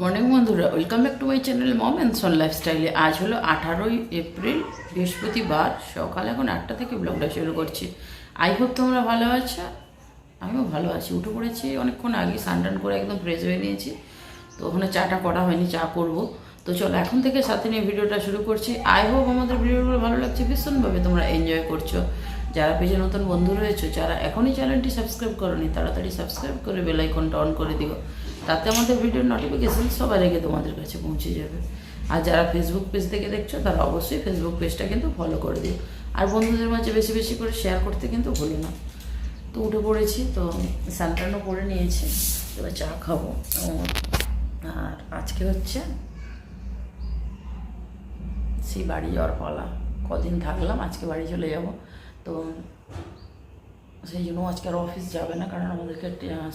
Morning বন্ধুরা, welcome back to my channel mom and son লাইফস্টাইলে। আজ হলো 18ই এপ্রিল, বৃহস্পতিবার। সকাল এখন 8টা থেকে ব্লগটা শুরু করছি। আই হোপ তোমরা ভালো আছো। আমিও ভালো আছি। উঠে পড়েছি অনেকক্ষণ আগে, স্নান করে একদম ফ্রেশ হয়ে নিয়েছি। তো ওখানে চাটা করা হয়নি, চা করবো। তো চলো এখন থেকে সাথে নিয়ে ভিডিওটা শুরু করছি। আই হোপ আমাদের ভিডিওগুলো ভালো লাগছে, ভীষণভাবে তোমরা এনজয় করছো। যারা পেজে নতুন বন্ধু রয়েছে, যারা এখনই চ্যানেলটি সাবস্ক্রাইব করোনি, তাড়াতাড়ি সাবস্ক্রাইব করে বেল আইকনটা অন করে দিও। তাতে আমাদের ভিডিওর নোটিফিকেশান সবার আগে তোমাদের কাছে পৌঁছে যাবে। আর যারা ফেসবুক পেজ থেকে দেখছো, তারা অবশ্যই ফেসবুক পেজটা কিন্তু ফলো করে দিও। আর বন্ধুদের মাঝে বেশি বেশি করে শেয়ার করতে কিন্তু ভুলো না। তো উঠে পড়েছি, তো স্নানটানও করে নিয়েছি, এবার চা খাবো। আর আজকে হচ্ছে সেই বাড়ি যাওয়ার পালা। কদিন থাকলাম, আজকে বাড়ি চলে যাব। তো সেই জন্য আজকে আর অফিস যাবে না, কারণ আমাদেরকে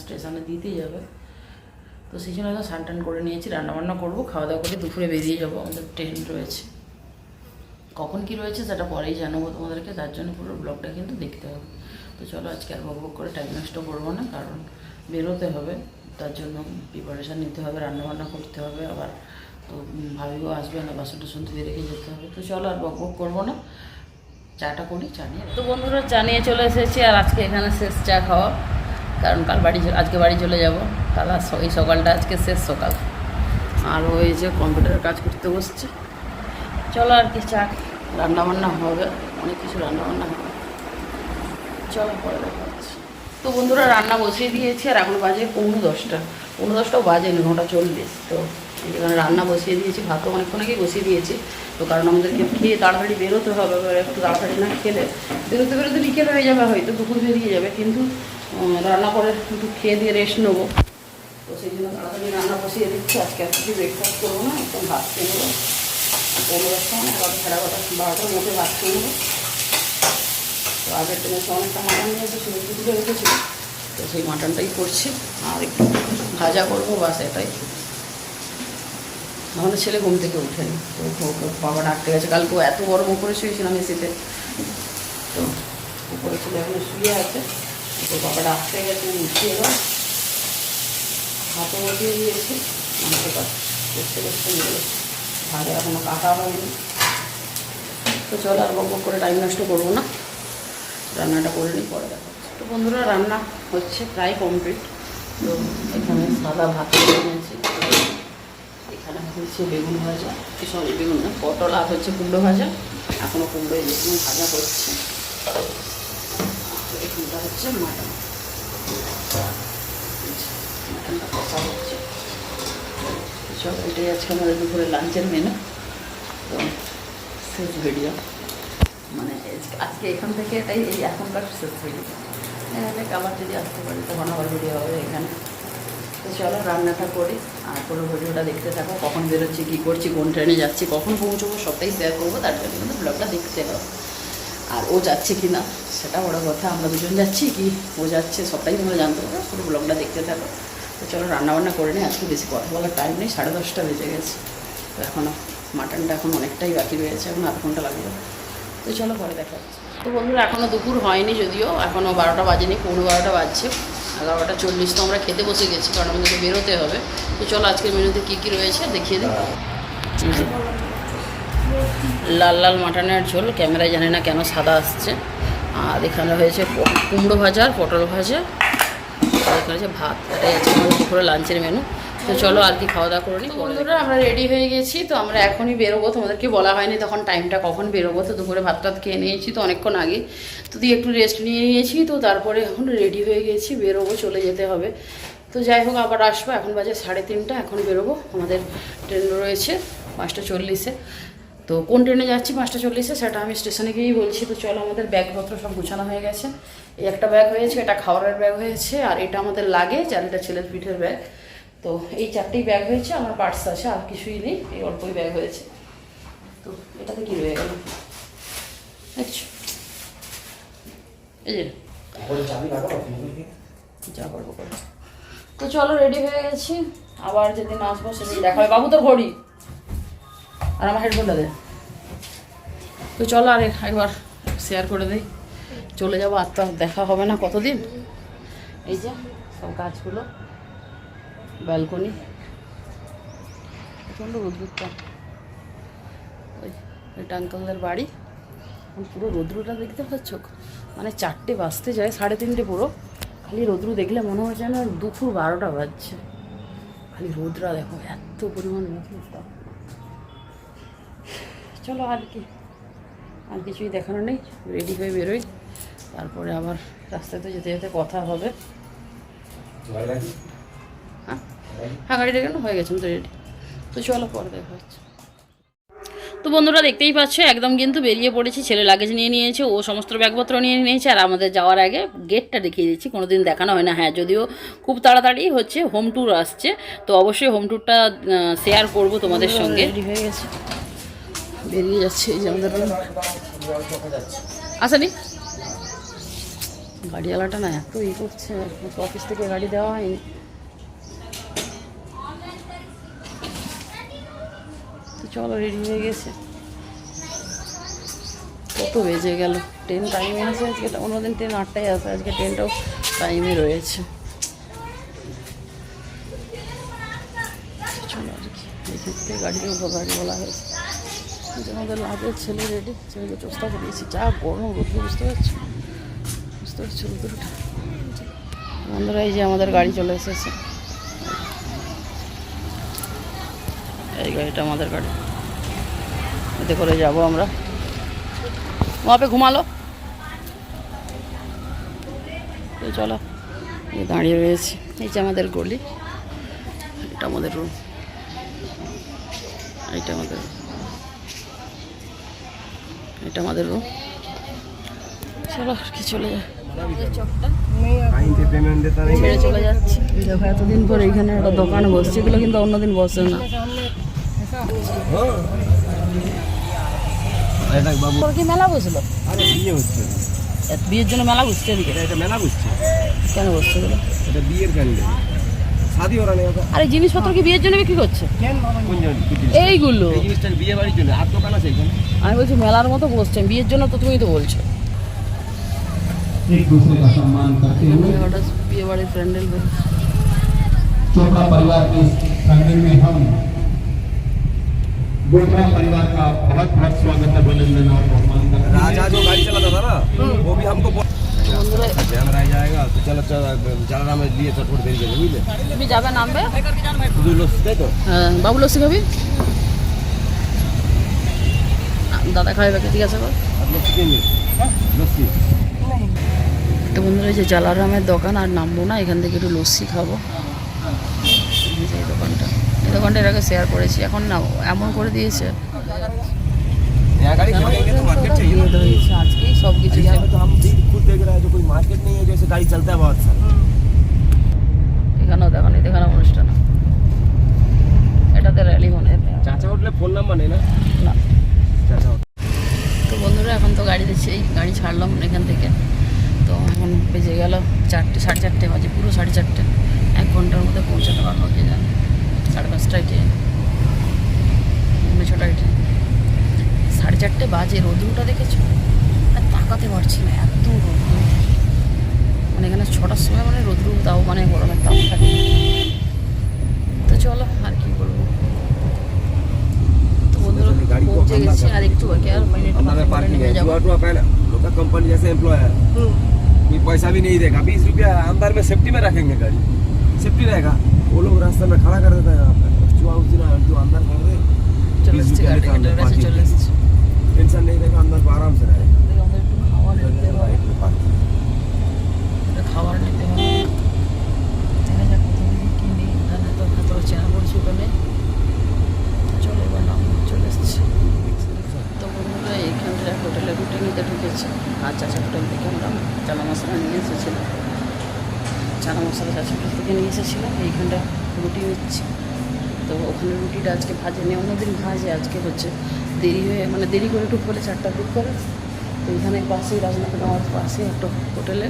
স্টেশনে দিতেই যাবে। তো সেই জন্য একদম স্নান করে নিয়েছি, রান্নাবান্না করবো, খাওয়া দাওয়া করে দুপুরে বেরিয়ে যাবো। আমাদের ট্রেন রয়েছে, কখন কি রয়েছে সেটা পরেই জানাবো তোমাদেরকে। তার জন্য পুরো ব্লগটা কিন্তু দেখতে হবে। তো চলো আজকে আর বক করে টাইম নষ্ট করবো না, কারণ বেরোতে হবে। তার জন্য প্রিপারেশান নিতে হবে, রান্নাবান্না করতে হবে। আবার তো ভাবিও আসবে না, বাসন টাসন ধুয়ে রেখে যেতে হবে। তো চলো আর বক করবো না, চাটা করি, চা নিয়ে। তো বন্ধুরা চা নিয়ে চলে এসেছি, আর আজকে এখানে শেষ চা খাওয়া, কারণ আজকে বাড়ি চলে যাব। কাল এই সকালটা আজকে শেষ সকাল। আর ওই যে কম্পিউটারের কাজ করতে বসছে। চলো আর কি, চা রান্নাবান্না হবে, অনেক কিছু রান্নাবান্না হবে। চলো পরে দেখা হচ্ছে। তো বন্ধুরা রান্না বসিয়ে দিয়েছি, আর এখন বাজে 9:10টাও বাজেনি, 9:40। তো এখানে রান্না বসিয়ে দিয়েছি, ভাতও অনেকক্ষণ আগেই বসিয়ে দিয়েছি। তো কারণ আমাদেরকে খেয়ে তাড়াতাড়ি বেরোতে হবে, একটু তাড়াতাড়ি না খেলে বেরোতে বিকেল হয়ে যাবে, হয়তো দুপুর বেরিয়ে যাবে। কিন্তু রান্না করে একটু খেয়ে দিয়ে রেস্ট নেবো। তো সেই জন্য তাড়াতাড়ি রান্না বসিয়ে দিচ্ছি। আজকে আর কিছু ব্রেকফাস্ট করবো না, একদম ভাত খেয়ে নেবো। 11:10 11:30 12টার মধ্যে ভাত খেয়ে নেবো। তো আগের দিনে অনেকটা মাটন নিয়েছে, সুন্দর তুলে রেখেছিল। তো সেই মাটনটাই করছি, আর একটু ভাজা করবো, বাস এটাই। আমাদের ছেলে ঘুম থেকে উঠেনি, তো বাবা ডাকতে গেছে। কালকে এত গরম উপরে শুয়েছিলাম এসিতে, তো উপরে ছেলে এখন শুয়ে আছে। তো বাবা ডাকতে গেছে, উঠিয়ে এলো, হাতে বসিয়ে দিয়েছি। মাংসটা করতে নিয়ে ভাজা এখনও কাটা হয়নি। তো চলো আর বক করে টাইম নষ্ট করবো না, রান্নাটা করে নিই, পরে দেখা হচ্ছে। তো বন্ধুরা রান্না হচ্ছে প্রায় কমপ্লিট। তো এখানে সাদা ভাত নিয়েছি, এখানে হচ্ছে বেগুন ভাজা, সরি বেগুন না, পটল, আর হচ্ছে কুমড়ো ভাজা। এখনও কুমড়ো যেরকম ভাজা হচ্ছে। এখানটা হচ্ছে মাটনটা কষা হচ্ছে। চলো এটাই আজকে আমাদের দুপুরে লাঞ্চের মেনু। তো শেষ ভিডিও, মানে আজকে এখান থেকে এটাই এই এখনকার শেষ ভিডিও। আবার যদি আসতে পারি তখন আবার ভিডিও হবে এখানে। তো চলো রান্নাটা করি, আর পুরো ভিডিওটা দেখতে থাকো। কখন বেরোচ্ছি, কী করছি, কোন ট্রেনে যাচ্ছি, কখন পৌঁছবো, সবটাই শেয়ার করবো। তার জন্য কিন্তু ব্লগটা দেখতে হবে। আর ও যাচ্ছে কি না সেটা বড় কথা, আমরা দুজন যাচ্ছি কি ও যাচ্ছে সবটাই তোমরা জানতে পারো। পুরো ব্লগটা দেখতে থাকো। তো চলো রান্নাবান্না করে নিই, আজকে বেশি কথা বলার টাইম নেই। 10:30 বেজে গেছে। তো এখনও মাটনটা এখন অনেকটাই বাকি রয়েছে, এখন আধ ঘন্টা লাগবে। তো চলো পরে দেখা যাচ্ছে। তো বন্ধুরা এখনও দুপুর হয়নি, যদিও এখনও 12টা বাজেনি, 12:15 বাজছে। 11:40 তো আমরা খেতে বসে গেছি, কারণ আমাদেরকে বেরোতে হবে। তো চলো আজকের মেনুতে কী কী রয়েছে দেখিয়ে দিই। লাল লাল মাটনের ঝোল, ক্যামেরায় জানি না কেন সাদা আসছে। আর এখানে হয়েছে কুমড়ো ভাজা আর পটল ভাজা, আর এখানে হচ্ছে ভাত। এটাই আজকে আমাদের দুপুরে লাঞ্চের মেনু। তো চলো আর কি খাওয়া দাওয়া করে নিই। বন্ধুরা আমরা রেডি হয়ে গেছি, তো আমরা এখনই বেরোবো। তোমাদেরকে বলা হয়নি তখন টাইমটা কখন বেরোবো। তো দুপুরে ভাত টাত খেয়ে নিয়েছি তো অনেকক্ষণ আগে, তো দিয়ে একটু রেস্ট নিয়ে নিয়েছি। তো তারপরে এখন রেডি হয়ে গেছি, বেরোবো, চলে যেতে হবে। তো যাই হোক আবার আসবো। এখন বাজে 3:30, এখন বেরোবো। আমাদের ট্রেন রয়েছে 5:40-এ। তো কোন ট্রেনে যাচ্ছি 5:40-এ সেটা আমি স্টেশনে গিয়েই বলছি। তো চলো আমাদের ব্যাগপত্র সব গুছানো হয়ে গেছে। এই একটা ব্যাগ হয়েছে, এটা খাবারের ব্যাগ হয়েছে, আর এটা আমাদের লাগেজ, আর এটা ছেলের পিঠের ব্যাগ। তো এই 4টেই ব্যাগ হয়েছে। আমার পার্টস আছে, আর কিছুই নেই, এই অল্পই ব্যাগ হয়েছে। তো এটাতে কি রয়ে গেল দেখছো, এই যে যা করবো করবো। তো চলো রেডি হয়ে গেছি, আবার যেদিন আসবো সেদিন দেখা হবে। বাবু তোর ঘড়ি আর আমার হেডফোনটা দে। তো চলো আর একবার শেয়ার করে দিই, চলে যাবো। আর তো দেখা হবে না কতদিন। এই যে সব গাছগুলো, ব্যালকনি, প্রচণ্ড রোদ্রুরটা। ওই এটা আঙ্কালদের বাড়ি। এখন পুরো রোদ্রুটা দেখতে পাচ্ছ, মানে 4টে বাজতে যায়, 3:30 পুরো। খালি রোদ্রু দেখলে মনে হচ্ছে না দুপুর 12টা বাজছে। খালি রোদরা দেখো, এত পরিমাণ রোদ্রুটা। চলো আর কি, আর কিছুই দেখানো নেই, রেডি হয়ে বেরোই, তারপরে আবার রাস্তাতে যেতে যেতে কথা হবে। হ্যাঁ হ্যাঁ, গাড়ি কেন হয়ে গেছেন তো রেডি। তো চলো পরে দেখা হচ্ছে। তো বন্ধুরা দেখতেই পাচ্ছ, একদম কিন্তু বেরিয়ে পড়েছি। ছেলে লাগেজ নিয়ে নিয়েছে, ও সমস্ত ব্যাগপত্র নিয়ে নিয়েছে। আর আমাদের যাওয়ার আগে গেটটা দেখিয়ে দিচ্ছি, কোনো দিন দেখানো হয় না। হ্যাঁ, যদিও খুব তাড়াতাড়ি হচ্ছে হোম ট্যুর আসছে, তো অবশ্যই হোম ট্যুরটা শেয়ার করব তোমাদের সঙ্গে। রেডি হয়ে গেছে, বেরিয়ে যাচ্ছে। এই যে আমাদের আসেনি গাড়িওয়ালাটা, না এত ই করছে, অফিস থেকে গাড়ি দেওয়া হয়নি। তো চলো, রেডি হয়ে গেছে। কত বেজে গেল, ট্রেন টাইমে আছে আজকে। অন্যদিন ট্রেন 8টায় আসে, আজকে ট্রেনটাও টাইমে রয়েছে। চলো আর কি, এখান থেকে গাড়িতে উঠো, গাড়ি বলা হয়েছে। আমাদের লাগের ছেলে রেডি, ছেলেকে চোস্তা করিয়েছি। যা গরম রোদ্র, বুঝতে পারছো, বুঝতে পারছো রোদ্রটা। বন্ধুরা এই যে আমাদের গাড়ি চলে এসেছে, এই গাড়িটা আমাদের গাড়ি, এতে করে যাবো আমরা। ওয়াপে ঘুমালো, তো চলো, এই দাঁড়িয়ে রয়েছি। এই যে আমাদের গলি, এটা আমাদের রুম, এইটা আমাদের, এটা আমাদের রুম। চলো আর কি, চলে যায় ছেড়ে চলে যাচ্ছি। দেখো এতদিন পর এইখানে একটা দোকান বসছে, এগুলো কিন্তু অন্যদিন বসে না। কি মেলা বসলো? বিয়ের জন্য মেলা বসছে এদিকে? মেলা বসছে কেন বসছে এগুলো? এটা বিয়ের প্যান্ডেল, শাদি ওরা নেই। আরে জিনিসপত্র কি বিয়ের জন্য বিক্রি করছে? এইগুলো এই জিনিসটা বিয়ে বাড়ির জন্য, আর দোকান আছে এখানে। আমি বলছি মেলার মতো বসছে, বিয়ের জন্য তো তুমি তো বলছো। एक दूसरे का सम्मान करते हुए বিয়ে বাড়ির প্যান্ডেল चोपड़ा परिवार के इस प्रांगण में हम चोपड़ा परिवार का बहुत बहुत स्वागत अभिनंदन और सम्मान करते हैं। राजा जो गाड़ी चलाता था ना, वो भी हमको ध्यान रह जाएगा। तो चलो चला में लिए चटपट भेज देंगे, बुझले। তুমি যাবে, নামবে। শুধু লস্যি, তাই তো? হ্যাঁ বাবু, লস্যি খাবি? দাদা খাবে বাকি, ঠিক আছে। লস্যি কিনবি? লস্যি। তো বন্ধুরা এই যে জালারামের দোকান, আর নামবো না, এখান থেকে একটু লস্যি খাবো। এই দোকানটা এর আগে শেয়ার করেছি, এখন না এমন করে দিয়েছে नया गाड़ी खरीदेंगे तो मार्केट चाहिए ना। আজকেই সব কিছু। यहाँ पे तो हम भी खुद देख रहे हैं, जो कोई मार्केट नहीं है, जैसे गाड़ी चलता है बहुत सारा। এখানেও দেখানো, দেখানো অনুষ্ঠান, এটাতে র্যালি মনে হয়। चाचा उठले फोन नंबर नहीं ना, না। चाचा। তো বন্ধুরা এখন তো গাড়ি দিচ্ছি, এই গাড়ি ছাড়লাম এখান থেকে। তো এখন বেজে গেল 4টে, 4:30 বাজে, পুরো 4:30। 1 ঘন্টার মধ্যে পৌঁছাতে পারবো কি জানি। 5:30টায় ট্রেন, 6টায় ট্রেন। 4:30 বাজে, রোদ্রুটা দেখেছো? আর তাকাতে পারছি না, এত রোদ্রু। মানে এখানে 6টার সময় মানে রোদ্রু, তাও মানে গরমের তাপ থাকে। তো চলো আর কি করবো। তো বন্ধুরা পৌঁছে গেছি, আর একটু বাকি, আর মিনিট নেমে যাবো। लोग का कंपनी जैसे एम्प्लॉय है, कोई पैसा भी नहीं देगा। 20 रुपया अंदर में सेफ्टी में रखेंगे, गाड़ी सेफ्टी रहेगा। वो लोग रास्ते में खड़ा कर देता है यहाँ पे, जो अंदर कर दे, 20 रुपया लेकर अंदर पार्किंग। टेंशन नहीं रहेगा, अंदर आराम से रहेगा। খাবার নিতে হবে, দেখা যাক কোথাও কি নেই। এখানে তো ভেতরে চেনা পড়ছে, ওখানে চলো এবার নাম চলে এসেছি। তো বন্ধুরা এইখানটা হোটেলে রুটি নিতে ঢুকেছি। আর চাচা হোটেল থেকে আমরা চানা মশলা নিয়ে এসেছিলাম, চানা মশলা চাচা হোটেল থেকে নিয়ে এসেছিলাম। এইখানটা রুটি নিচ্ছি। তো ওখানে রুটিটা আজকে ভাজেনি, অন্যদিন ভাজে, আজকে হচ্ছে দেরি হয়ে, মানে দেরি করে টুক করে 4টা টুক করে। তো এখানে পাশেই, রাজনগর আমার পাশে একটা হোটেলে,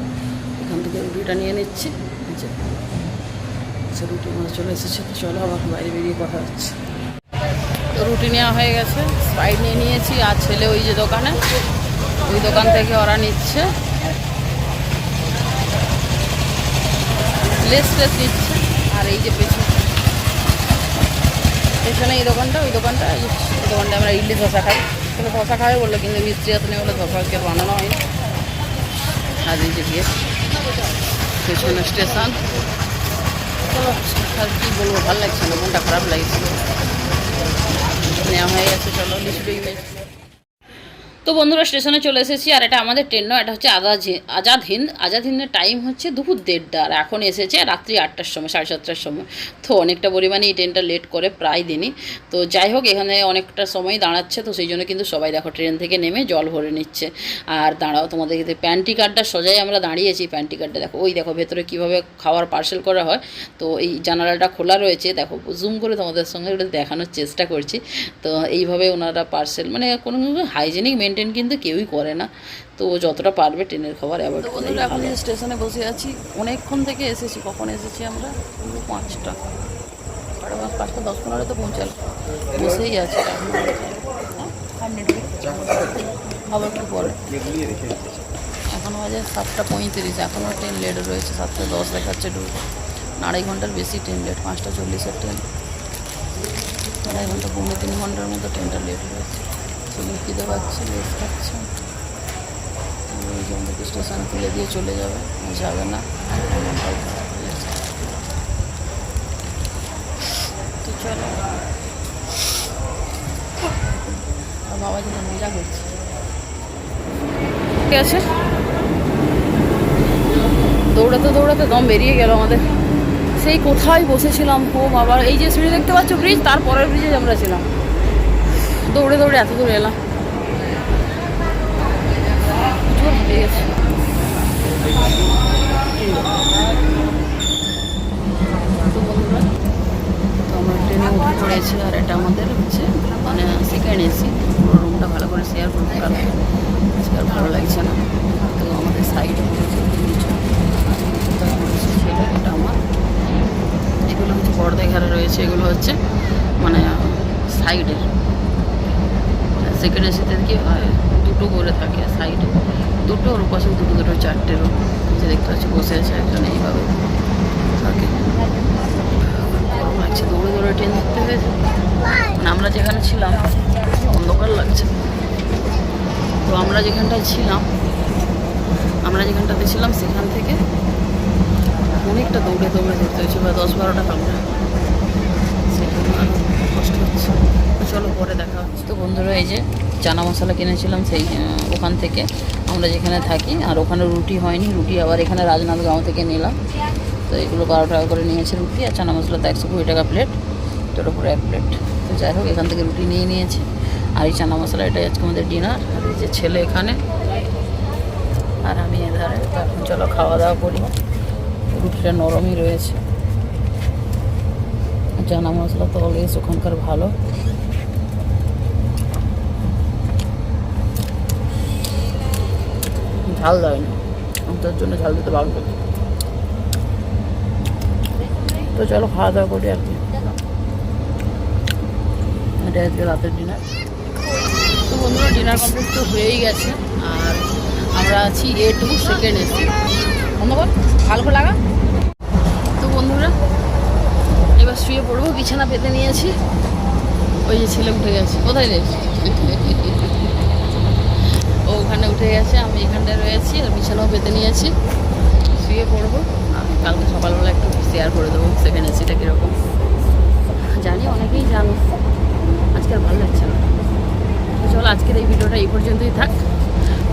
এখান থেকে রুটিটা নিয়ে নিচ্ছি। আচ্ছা, রুটি আমাদের চলে এসেছে। তো চলো আবার বাইরে বেরিয়ে কথা হচ্ছে। তো রুটি নেওয়া হয়ে গেছে, স্প্রাইট নিয়ে নিয়েছি। আর ছেলে ওই যে দোকানে, ওই দোকান থেকে ওরা নিচ্ছে, লেস নিচ্ছে। আর এই যে পেছনে পেছনে এই দোকানটা, ওই দোকানটা, এই দোকানটা আমরা ইডলি ধোসা খাই। তাহলে ধোসা খাবে বললো, কিন্তু মিস্ত্রি হাতে নেই বলে ধোসাকে বানানো হয়নি। আর এই যে গিয়ে পেছনে স্টেশন। চলো আর কী বলবো, ভালো লাগছে না, মনটা খারাপ লাগছিল। নেওয়া হয়ে গেছে, চলো লিচুটাই নেই। তো বন্ধুরা স্টেশনে চলে এসেছি, আর এটা আমাদের ট্রেন নয়, এটা হচ্ছে আজাদ হিন্দের টাইম হচ্ছে দুপুর 1:30, আর এখন এসেছে রাত্রি 8টার সময়, 7:30টার সময়। তো অনেকটা পরিমাণে এই ট্রেনটা লেট করে প্রায় দিনই। তো যাই হোক, এখানে অনেকটা সময় দাঁড়াচ্ছে, তো সেই জন্য কিন্তু সবাই দেখো ট্রেন থেকে নেমে জল ভরে নিচ্ছে। আর দাঁড়াও, তোমাদের প্যান্ট্রি কার্ডটা সোজাই আমরা দাঁড়িয়েছি, প্যান্ট্রি কার্ডটা দেখো, ওই দেখো ভেতরে কীভাবে খাবার পার্সেল করা হয়। তো এই জানালাটা খোলা রয়েছে, দেখো জুম করে তোমাদের সঙ্গে ওটা দেখানোর চেষ্টা করছি। তো এইভাবে ওনারা পার্সেল, মানে কোনো হাইজেনিক মেনটেন কিন্তু কেউই করে না। তো যতটা পারবে ট্রেনের খাবার অ্যাভয়েড করে। এখন স্টেশনে বসে আছি, অনেকক্ষণ থেকে এসেছি। কখন এসেছি আমরা? 5টা, 10-15 তো পৌঁছালো, বসেই আছি। খাবার একটু পরে, এখন বাজে 7:35, এখনও ট্রেন লেট রয়েছে। 7:10 দেখাচ্ছে ঢুকবে, 2.5 ঘন্টার বেশি ট্রেন লেট। 5:40-এর ট্রেন, 2.5 ঘন্টা, 3 ঘন্টার মতো ট্রেনটা লেট রয়েছে। ছবি খিদে পাচ্ছে, লেট খাচ্ছে। ওই যে আমাদেরকে স্টেশনে তুলে দিয়ে চলে যাবে, যাবে না। তো চলো, আর বাবা যেন মজা করছে। ঠিক আছে, দৌড়াতে দৌড়াতে দম বেরিয়ে গেল আমাদের। সেই কোথায় বসেছিলাম, ও বাবা, এই যে সিঁড়ি দেখতে পাচ্ছ ব্রিজ, তারপরের ব্রিজে আমরা ছিলাম। দৌড়ে দৌড়ে এত দূর এলাম, জোর হয়ে গেছে। তো বন্ধুরা, তো আমরা ট্রেনে উঠে পড়েছি, আর এটা আমাদের হচ্ছে মানে সেকেন্ড এসি। পুরো রুমটা ভালো করে শেয়ার করবো, কারণ আজকে আর ভালো লাগছে না। তো আমাদের সাইডে ছেলে, এটা আমার, এগুলো হচ্ছে পর্দায় ঘরে রয়েছে, এগুলো হচ্ছে মানে সাইডের। সেকেন্ড এসিতে কি হয়, 2টো করে থাকে সাইডে, 2টো, ওর পাশে 2টো 4টেরও। যে দেখতে পাচ্ছি বসে আছে একজন এইভাবে থাকে। গরম লাগছে, দৌড়ে দৌড়ে ট্রেন দেখতে হয়েছে। মানে আমরা যেখানে ছিলাম অন্ধকার লাগছে। তো আমরা যেখানটাতে ছিলাম সেখান থেকে অনেকটা দৌড়ে দৌড়ে দেখতে হয়েছে, বা 10-12টা কামরা, সেখানে আরও কষ্ট হচ্ছে। চলো পরে দেখা হচ্ছে। তো বন্ধুরা, এই যে চানা মশলা কিনেছিলাম সেই ওখান থেকে, আমরা যেখানে থাকি। আর ওখানে রুটি হয়নি, রুটি আবার এখানে রাজনাথগাঁও থেকে নিলাম। তো এগুলো 12 টাকা করে নিয়েছে রুটি, আর চানা মশলাটা 120 টাকা প্লেট, তোর উপরে 1 প্লেট। তো যাই হোক, এখান থেকে রুটি নিয়ে নিয়েছি, আর এই চানা মশলা, এটাই আজকে আমাদের ডিনার। আর এই যে ছেলে এখানে, আর আমি এধারে। তো এখন চলো খাওয়া দাওয়া করি। রুটিটা নরমই রয়েছে, চানা মশলা তো অলওয়েজ ওখানকার ভালো। ঝাল দেয়নি, তার জন্য ঝাল দিতে বাধ্য। তো চলো খাওয়া দাওয়া করি আর কি। এটা আজকে রাতের ডিনার। তো বন্ধুরা, ডিনার কমপ্লিট তো হয়েই গেছে, আর আমরা আছি A2 সেকেন্ড এসি। ধন্যবাদ, ভালো করে লাগা। তো বন্ধুরা, এবার শুয়ে পড়বো, বিছানা পেতে নিয়েছি। ওই যে ছেলে উঠে গেছে, কোথায় রে? ও ওখানে উঠে গেছে, আমি এখানটায় রয়েছি, আর বিছানাও পেতে নিয়েছি, শুয়ে পড়বো। আমি কালকে সকালবেলা একটু শেয়ার করে দেবো সেকেন্ড এসিটা কীরকম। জানি অনেকেই জানো, আজকে আর ভালো লাগছে না। তো চলো, আজকের এই ভিডিওটা এই পর্যন্তই থাক।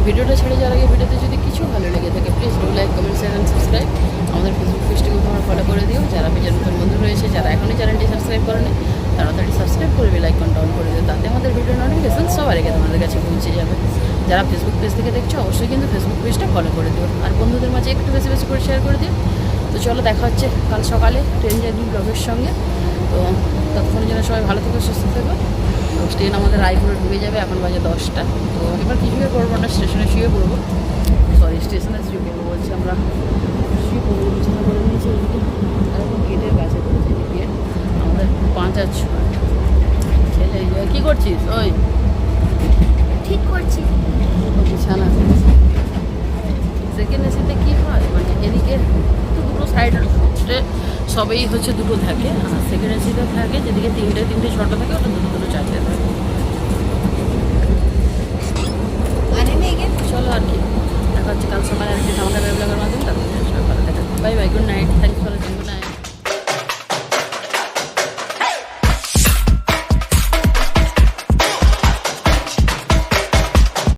ভিডিওটা ছেড়ে যাওয়ার আগে ভিডিওতে যদি কিছু ভালো লেগে থাকে, please do like, comment, share and subscribe. আমাদের ফেসবুক পেজটিকেও তোমরা ফলো করে দিও। যারা পেজের নতুন বন্ধু রয়েছে, যারা এখনই চ্যানেলটি সাবস্ক্রাইব করেনি, তাড়াতাড়ি সাবস্ক্রাইব করে বেল আইকনটা অন করে দিও, তাতে আমাদের ভিডিও নোটিফিকেশন সবার আগে তোমাদের কাছে পৌঁছে যাবে। যারা ফেসবুক পেজ থেকে দেখছো, অবশ্যই কিন্তু ফেসবুক পেজটা ফলো করে দিও, আর বন্ধুদের মাঝে একটু বেশি বেশি করে শেয়ার করে দিও। তো চলো, দেখা হচ্ছে কাল সকালে ট্রেন জার্নি ব্লগের সঙ্গে। তো ততক্ষণের জন্য সবাই ভালো থেকো, সুস্থ থেকো। তো ট্রেন আমাদের রায়পুরে ঢুকে যাবে, এখন বাজে 10টা। তো এবার কিছুই করবো না, স্টেশনে শুয়ে পড়বো। সরি, স্টেশনে শুয়ে পড়বো বলছি, আমরা শুয়ে পড়বো, বিছানা করে নিয়েছি। আর এখন গেটের কাছে করেছি, গেট আমাদের 5 আর 6। ছেলে কী করছিস? ওই ঠিক করছি। বিছানা সেকেন্ড এসিতে কী হয়, মানে এদিকে তো দুটো সাইড ফার্স্টে সবেই হচ্ছে দুটো থাকে, আর সেকেন্ড এসিতে থাকে যেদিকে তিনটে ছটা থাকে, ওটা দুটো চারটে থাকে।